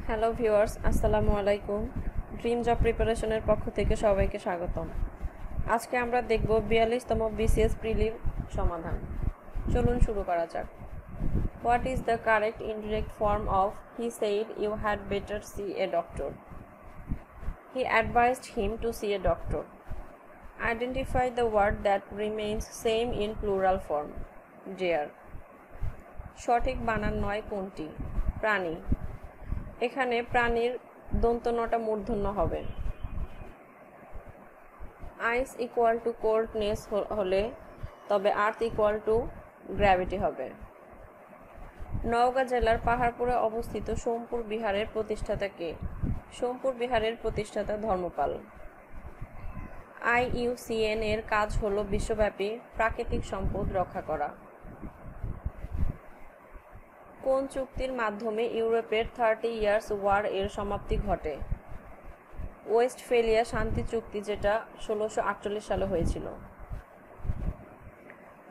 Hello viewers, আসসালামু আলাইকুম। Dream job প্রিপারেশনের পক্ষ থেকে সবাইকে স্বাগতম। আজকে আমরা দেখব 42তম বিসিএস প্রিলিম সমাধান। চলুন শুরু করা যাক। What is the correct indirect form of he said you had better see a doctor? He advised him to see a doctor. Identify the word that remains same in plural form. Deer. সঠিক বানান নয় কোনটি? প্রাণী। এখানে প্রাণীর দন্ত নটা মূর্ধন্য হবে। আইস ইকুয়াল টু কোল্ডনেস হলে তবে আর্থ ইকুয়াল টু গ্র্যাভিটি হবে। নওগাঁ জেলার পাহাড়পুরে অবস্থিত সোমপুর বিহারের প্রতিষ্ঠাতা কে? সোমপুর বিহারের প্রতিষ্ঠাতা ধর্মপাল। IUCN এর কাজ হলো বিশ্বব্যাপী প্রাকৃতিক সম্পদ রক্ষা করা। কোন চুক্তির মাধ্যমে ইউরোপের 30 ইয়ার্স ওয়ার এর সমাপ্তি ঘটে? ওয়েস্টফেলিয়া শান্তি চুক্তি, যেটা 1648 সালে হয়েছিল।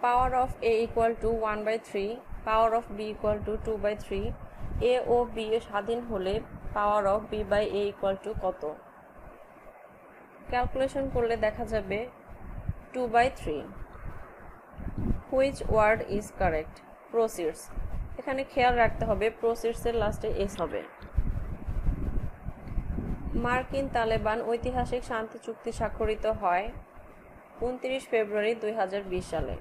Power of A equal to 1/3, power of B equal to 2/3, A ও B স্বাধীন হলে power of B/A equal to কত? ক্যালকুলেশন করলে দেখা যাবে 2/3। Which word is correct? Proceeds. এখানে খেয়াল রাখতে হবে প্রসিডসের লাস্টে এস হবে। মার্কিন তালেবান ঐতিহাসিক শান্তি চুক্তি স্বাক্ষরিত হয় 29 ফেব্রুয়ারি 2020 সালে।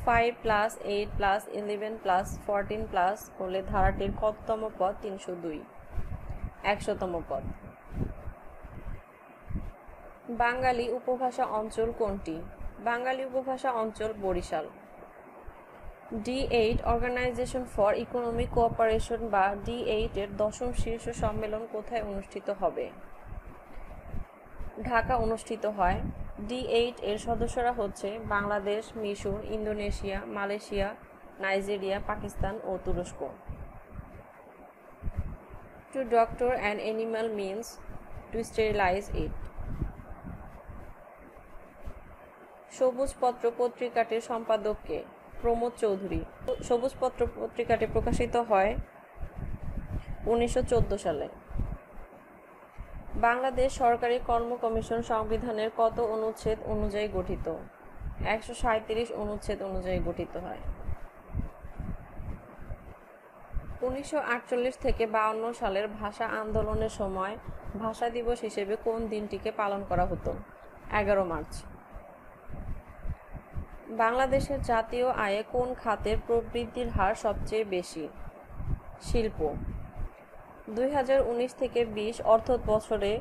5 + 8 + 11 + 14 হলে ধারাটির কততম পদ? 302, 100তম পদ। বাঙালি উপভাষা অঞ্চল কোনটি? বাঙালি উপভাষা অঞ্চল Barishal. D8 organisation for economic cooperation বা D8 এর 10ম শীর্ষ সম্মেলন কোথায় অনুষ্ঠিত হবে? ঢাকা অনুষ্ঠিত হয়। D8 এর সদস্যরা হচ্ছে বাংলাদেশ, মিশর, ইন্দোনেশিয়া, মালয়েশিয়া, নাইজেরিয়া, পাকিস্তান ও তুরস্ক। To doctor an animal means to sterilize it. সবুজ পত্র পত্রিকাটির সম্পাদক কে? প্রমোদ চৌধুরী। সবুজ পত্র পত্রিকাটি প্রকাশিত হয় 1914 সালে। বাংলাদেশ সরকারি কর্ম কমিশন সংবিধানের কত অনুচ্ছেদ অনুযায়ী গঠিত? 137 অনুচ্ছেদ অনুযায়ী গঠিত হয়। 1948 থেকে 52 সালের ভাষা আন্দোলনের সময় ভাষা দিবস হিসেবে কোন দিনটিকে পালন করা হতো? 11 মার্চ। বাংলাদেশের জাতীয় আয়ে কোন খাতের প্রবৃদ্ধির হার সবচেয়ে বেশি? শিল্প। 2019 থেকে 20 অর্থ বছরে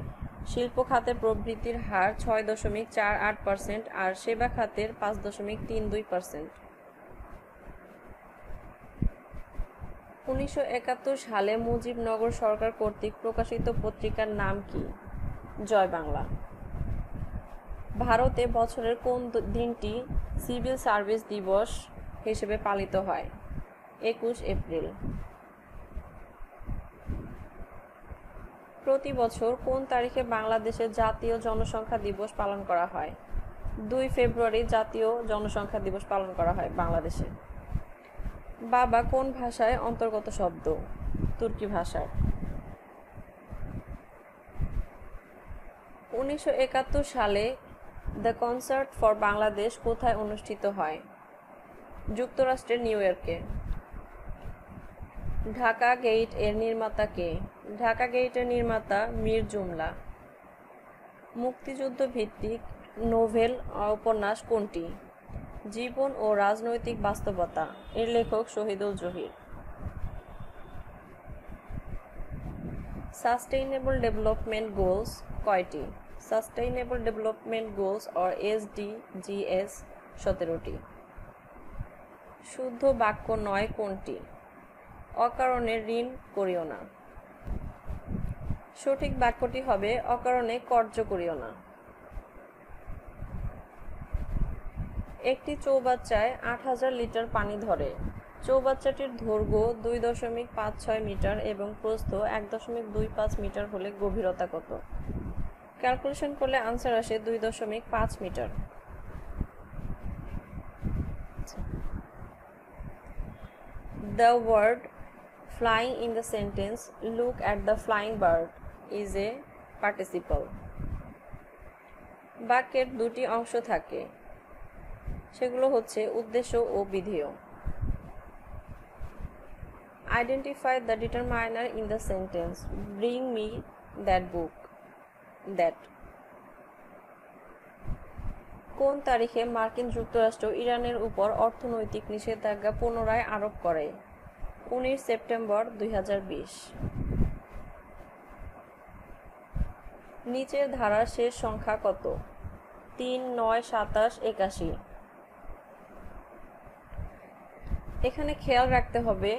শিল্প খাতের প্রবৃদ্ধির হার 6.48% আর সেবা খাতের 5.32%। 1971 সালে মুজিবনগর সরকার কর্তৃক প্রকাশিত পত্রিকার নাম কি? জয় বাংলা। ভারতে বছরের কোন দিনটি সিভিল সার্ভিস দিবস হিসেবে পালিত হয়? 21 এপ্রিল। প্রতি বছর কোন তারিখে বাংলাদেশের জাতীয় জনসংখ্যা দিবস পালন করা হয়? 2 ফেব্রুয়ারি জাতীয় জনসংখ্যা দিবস পালন করা হয় বাংলাদেশে। বাবা কোন ভাষায় অন্তর্গত শব্দ? তুর্কি ভাষার। 1971 সালে দ্য কনসার্ট ফর বাংলাদেশ কোথায় অনুষ্ঠিত হয়? যুক্তরাষ্ট্রের নিউ ইয়র্কে। ঢাকা গেইট এর নির্মাতা কে? ঢাকা গেইটের নির্মাতা মীর জুমলা। মুক্তিযুদ্ধ ভিত্তিক নোভেল উপন্যাস কোনটি? জীবন ও রাজনৈতিক বাস্তবতা, এর লেখক Shahidul Zahir. Sustainable development goals কয়টি? Sustainable development goals or SDGs 17টি। শুদ্ধ বাক্য নয় কোনটি? অকারণে ঋণ করিও না। সঠিক বাক্যটি হবে অকারণে কর্য করিও না। একটি চৌবাচ্চায় 8000 লিটার পানি ধরে। চৌবাচ্চাটির দৈর্ঘ্য 2.56 মিটার এবং প্রস্থ 1.25 মিটার হলে গভীরতা কত? ক্যালকুলেশন করলে আনসার আসে 2.5 metre. The word Flying in the sentence look at the flying bird is a participle. বাক্যের দুটি অংশ থাকে, সেগুলো হচ্ছে উদ্দেশ্য ও বিধেয়। Identify the determiner in the sentence. Bring me that book. That. কোন তারিখে মার্কিন যুক্তরাষ্ট্র ইরানের উপর অর্থনৈতিক নিষেধাজ্ঞা পুনরায় আরোপ করে? 19 সেপ্টেম্বর 2020। নিচের ধারার শেষ সংখ্যা কত? 3, 9, 27, 81। এখানে খেয়াল রাখতে হবে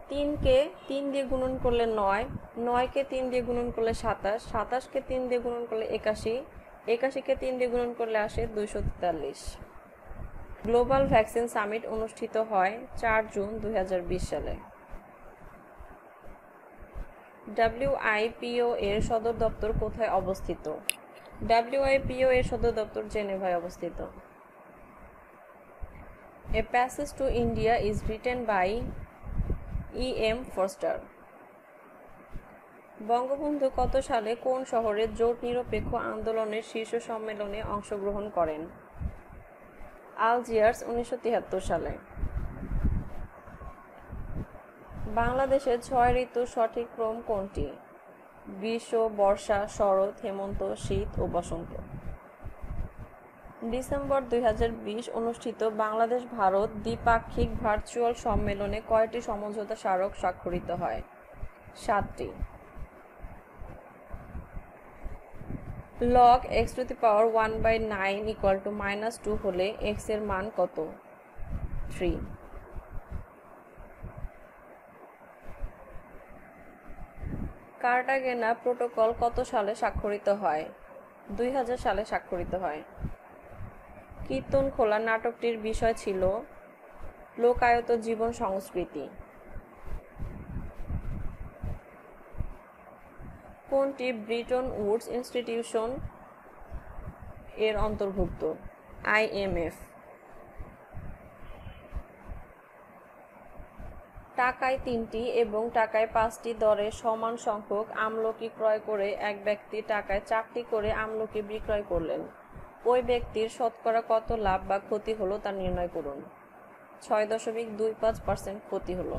3কে 3 দিয়ে গুণন করলে 9, 9কে 3 দিয়ে গুণন করলে 27, 27কে 3 দিয়ে গুণন করলে 81, 81কে 3 দিয়ে গুণন করলে আসে 243। গ্লোবাল ভ্যাকসিন সামিট অনুষ্ঠিত হয় 4 জুন 2020 সালে। WIPO এর সদর দপ্তর কোথায় অবস্থিত? WIPO এর সদর দপ্তর জেনেভায় অবস্থিত। A Passage to India is written by E.M. Forster. Bangabandhu কত সালে কোন শহরে জোট নিরপেক্ষ আন্দোলনের শীর্ষ সম্মেলনে অংশগ্রহণ করেন? আলজিয়ার্স 1973 সালে। বাংলাদেশের 6 ঋতুর সঠিক ক্রম কোনটি? গ্রীষ্ম, বর্ষা, শরৎ, হেমন্ত, শীত ও বসন্ত। ডিসেম্বর 2020 অনুষ্ঠিত বাংলাদেশ ভারত দ্বিপাক্ষিক ভার্চুয়াল সম্মেলনে কয়টি সমঝোতা স্মারক স্বাক্ষরিত হয়? 7টি। log x⁴1/9 = -2 হলে x এর মান কত? 3। কার্টাগেনা প্রোটোকল কত সালে স্বাক্ষরিত হয়? 2000 সালে স্বাক্ষরিত হয়। কীর্তনখোলা নাটকটির বিষয় ছিল লোকায়ত জীবন সংস্কৃতি। কোনটি ব্রিটন উডস ইনস্টিটিউশন এর অন্তর্ভুক্ত? IMF। টাকায় 3টি এবং টাকায় 5টি দরে সমান সংখ্যক আমলকি ক্রয় করে এক ব্যক্তি টাকায় 4টি করে আমলকি বিক্রয় করলেন। ওই ব্যক্তির শতকরা কত লাভ বা ক্ষতি হলো তা নির্ণয় করুন। 6.25% ক্ষতি হলো।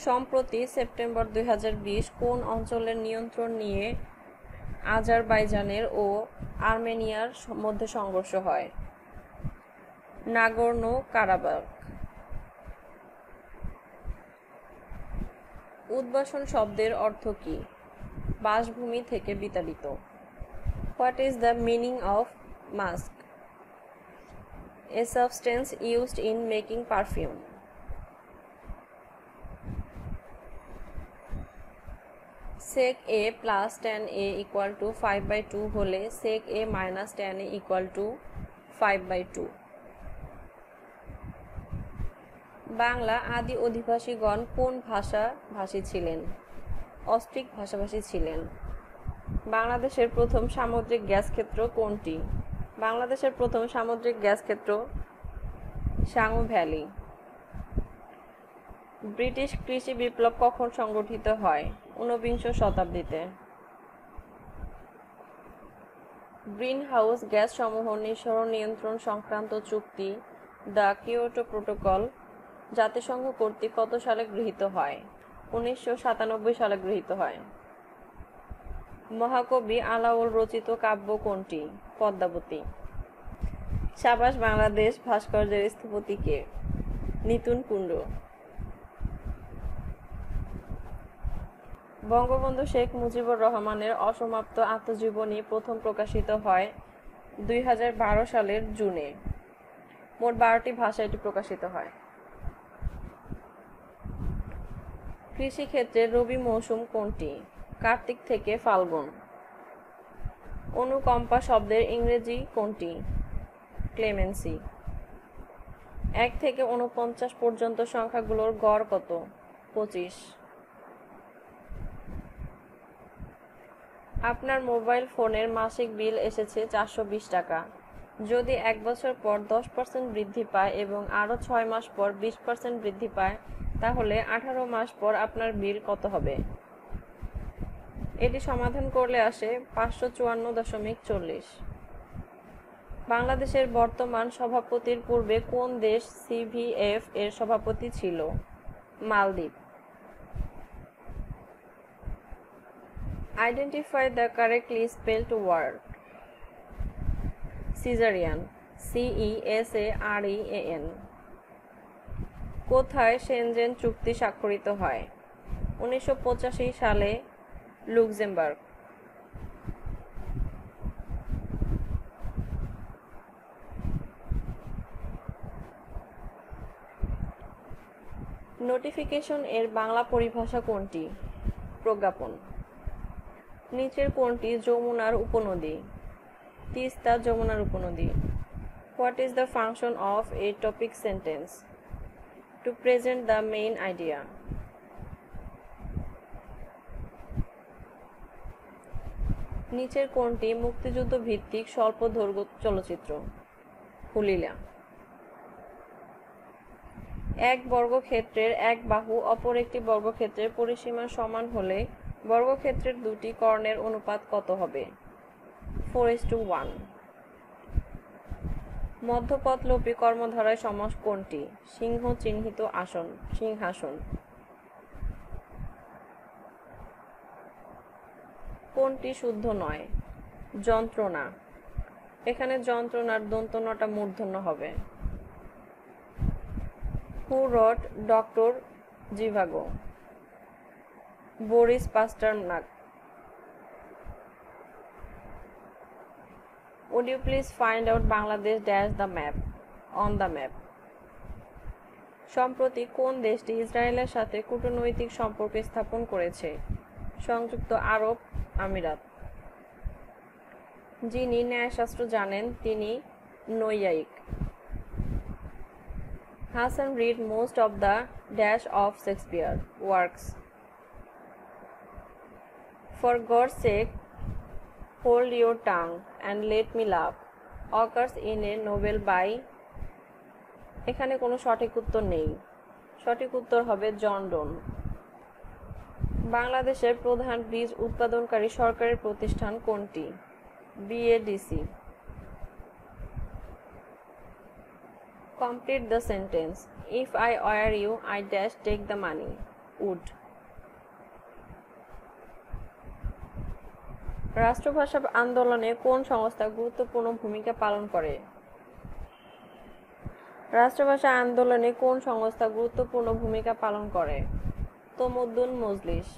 সম্প্রতি সেপ্টেম্বর 2020 কোন অঞ্চলের নিয়ন্ত্রণ নিয়ে আজারবাইজানের ও আর্মেনিয়ার মধ্যে সংঘর্ষ হয়? নাগোর্নো কারাবাখ। উদ্বাসন শব্দের অর্থ কী? বাসভূমি থেকে বিতাড়িত। What is the meaning of musk? A substance used in making perfume. sec a plus tan a = 5/2 হলে sec a minus tan a = 5/2। Bangla আদি অধিবাসীগণ কোন ভাষাভাষী ছিলেন? অস্ট্রিক ভাষাভাষী ছিলেন। বাংলাদেশের প্রথম সামুদ্রিক গ্যাস ক্ষেত্র কোনটি? বাংলাদেশের প্রথম সামুদ্রিক গ্যাস ক্ষেত্র সাঙ্গু ভ্যালি। ব্রিটিশ কৃষি বিপ্লব কখন সংগঠিত হয়? 19বিংশ শতাব্দীতে। গ্রিনহাউস গ্যাস সমূহ নিঃসরণ নিয়ন্ত্রণ সংক্রান্ত চুক্তি দ্য কিয়োটো প্রোটোকল জাতিসংঘ কর্তৃক কত সালে গৃহীত হয়? 1997 সালে গৃহীত হয়। মহাকবি আলাওল রচিত কাব্য কোনটি? পদ্মাবতী। সাবাস বাংলাদেশ ভাস্কর্যের স্থপতি কে? নিতুন কুণ্ড। বঙ্গবন্ধু শেখ মুজিবুর রহমানের অসমাপ্ত আত্মজীবনী প্রথম প্রকাশিত হয় 2012 সালের জুনে। মোট 12টি ভাষায় এটি প্রকাশিত হয়। কৃষিক্ষেত্রে রবি মৌসুম কোনটি? কার্তিক থেকে ফাল্গুন। অনুকম্পা শব্দের ইংরেজি কোনটি? ক্লেমেন্সি। 1 থেকে 49 পর্যন্ত সংখ্যাগুলোর গড় কত? 25। আপনার মোবাইল ফোনের মাসিক বিল এসেছে 420 টাকা। যদি 1 বছর পর 10% বৃদ্ধি পায় এবং আরও 6 মাস পর 20% বৃদ্ধি পায়, তাহলে 18 মাস পর আপনার বিল কত হবে? এটি সমাধান করলে আসে 554.40। বাংলাদেশের বর্তমান সভাপতির পূর্বে কোন দেশ সিভিএফ এর সভাপতি ছিল? মালদ্বীপ। Identify the correctly spelled word. Caesarean. CESAREAN. কোথায় শেনজেন চুক্তি স্বাক্ষরিত হয়? 1985 সালে লুক্সেমবার্গ। নোটিফিকেশন এর বাংলা পরিভাষা কোনটি? প্রজ্ঞাপন। নিচের কোনটি যমুনার উপনদী? তিস্তা যমুনার উপনদী। What is the function of a topic sentence? To present the main idea. নিচের কোনটি মুক্তিযুদ্ধ ভিত্তিক স্বল্পদৈর্ঘ্য চলচ্চিত্র? হুলিলা। এক বর্গক্ষেত্রের এক বাহু অপর একটি বর্গক্ষেত্রের পরিসীমার সমান হলে বর্গক্ষেত্রের দুটি কর্ণের অনুপাত কত হবে? 4:1। মধ্যপদলোপী কর্মধারয় সমাস কোনটি? সিংহ চিহ্নিত আসন, সিংহাসন। কোনটি শুদ্ধ নয়? যন্ত্রণা। এখানে যন্ত্রণার দন্তনটা মূর্ধন্য হবে। Who wrote Dr. Zhivago? Boris Pasternak. Would you please find out Bangladesh dash the map on the map? সম্প্রতি কোন দেশটি ইসরায়েলের সাথে কূটনৈতিক সম্পর্ক স্থাপন করেছে? সংযুক্ত আরব আমিরাত। যিনি ন্যায়শাস্ত্র জানেন তিনি নৈয়ায়িক। Hassan read most of the dash of Shakespeare works. For God's sake, hold your tongue and let me laugh occurs in a novel by. এখানে কোনো সঠিক উত্তর নেই। সঠিক উত্তর হবে জন ডোন। বাংলাদেশের প্রধান বীজ উৎপাদনকারী সরকারি প্রতিষ্ঠান কোনটি? BADC. Complete the sentence. If I were you, I dash take the money. Would. রাষ্ট্রভাষা আন্দোলনে কোন সংস্থা গুরুত্বপূর্ণ ভূমিকা পালন করে? রাষ্ট্রভাষা আন্দোলনে কোন সংস্থা গুরুত্বপূর্ণ ভূমিকা পালন করে? তমুদ্দুন মজলিস।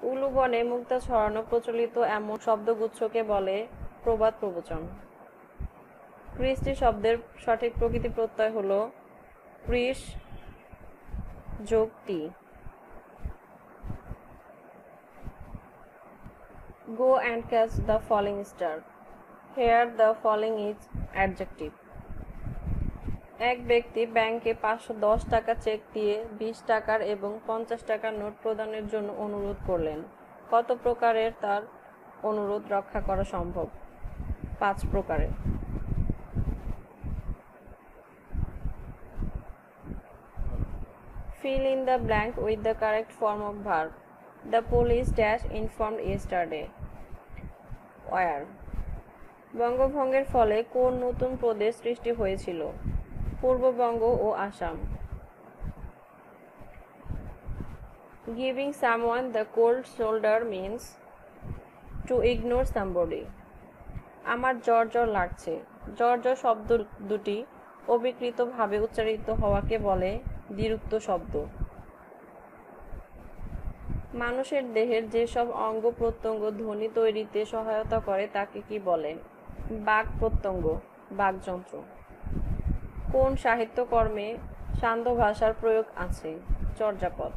উলুবনে মুক্তা ছড়ানো প্রচলিত এমন শব্দগুচ্ছকে বলে প্রবাদ প্রবচন। কৃষ্টি শব্দের সঠিক প্রকৃতি প্রত্যয় হল কৃষ যোগ টি। Go and catch the falling star. Here the falling is adjective. এক ব্যক্তি ব্যাংকে 510 টাকা চেক দিয়ে 20 টাকার এবং 50 টাকার নোট প্রদানের জন্য অনুরোধ করলেন। কত প্রকারের তার অনুরোধ রক্ষা করা সম্ভব? 5 প্রকারের। Fill in the blank with the correct form of verb. The police dash informed yesterday. Where? বঙ্গভঙ্গের ফলে কোন নতুন প্রদেশ সৃষ্টি হয়েছিল? পূর্ববঙ্গ ও Assam. Giving someone the cold shoulder means to ignore somebody. আমার জ্বর জ্বর লাগছে। জ্বর জ্বর শব্দ দুটি অবিকৃতভাবে উচ্চারিত হওয়াকে বলে দ্বিরুক্ত শব্দ। মানুষের দেহের যেসব অঙ্গ প্রত্যঙ্গ ধ্বনি তৈরিতে সহায়তা করে তাকে কি বলে? বাক প্রত্যঙ্গ, বাকযন্ত্র। কোন সাহিত্যকর্মে সান্ধ্য ভাষার প্রয়োগ আছে? চর্যাপদ।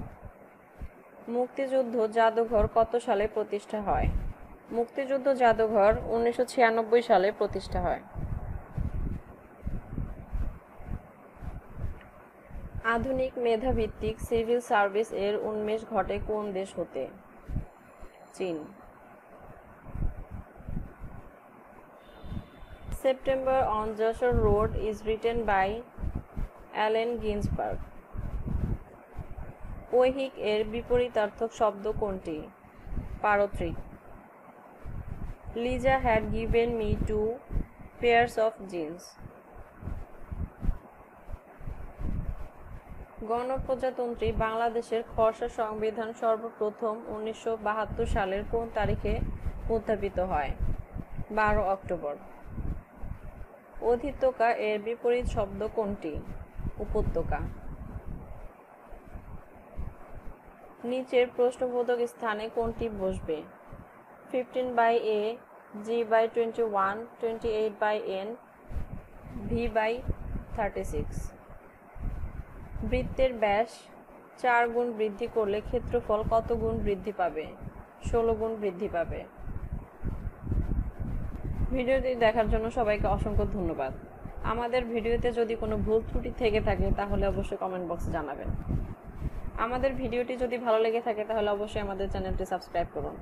মুক্তিযুদ্ধ জাদুঘর কত সালে প্রতিষ্ঠা হয়? মুক্তিযুদ্ধ জাদুঘর 1996 সালে প্রতিষ্ঠা হয়। আধুনিক মেধাভিত্তিক সিভিল সার্ভিস এর উন্মেষ ঘটে কোন দেশ হতে? চীন। September on Joshua Road is written by Allen Ginsberg. ঐহিক এর বিপরীতার্থক শব্দ কোনটি? পারত্রিক। Lisa had given me 2 pairs of jeans. গণপ্রজাতন্ত্রী বাংলাদেশের খসড়া সংবিধান সর্বপ্রথম 1972 সালের কোন তারিখে উত্থাপিত হয়? 12 অক্টোবর। অধিত্যকা এর বিপরীত শব্দ কোনটি? উপত্যকা। নিচের প্রশ্নবোধক স্থানে কোনটি বসবে? 15/A, G/21, 28/N, V/36। বৃত্তের ব্যাস 4 গুণ বৃদ্ধি করলে ক্ষেত্রফল কত গুণ বৃদ্ধি পাবে? 16 গুণ বৃদ্ধি পাবে। ভিডিওটি দেখার জন্য সবাইকে অসংখ্য ধন্যবাদ। আমাদের ভিডিওতে যদি কোনো ভুল ত্রুটি থেকে থাকে তাহলে অবশ্যই কমেন্ট বক্সে জানাবেন। আমাদের ভিডিওটি যদি ভালো লেগে থাকে তাহলে অবশ্যই আমাদের চ্যানেলটি সাবস্ক্রাইব করুন।